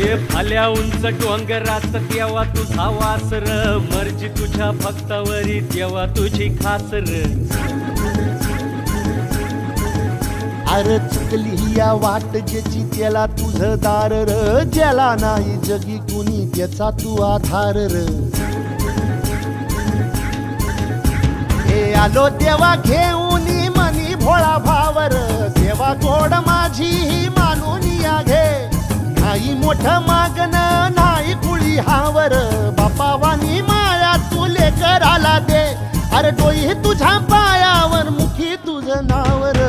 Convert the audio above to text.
ये फाल्या उंच डोंगरात तेव्हा तुझा वासर मर्जी तुझ्या भक्तावरी तेव्हा तुझी खासर अरे चुकली या वाट ज्याची त्याला तुझं दार र ज्याला नाही जगी कुणी त्याचा तू आधार र हे आलो देवा घेऊन मनी भोळा भावर सेवा गोड माझी ही मानून या घे नाही मोठं मागण नाही कुळी हावर बापा वाणी माया तुले कराला दे अरे डोई तुझ्या पायावर मुखी तुझं नावर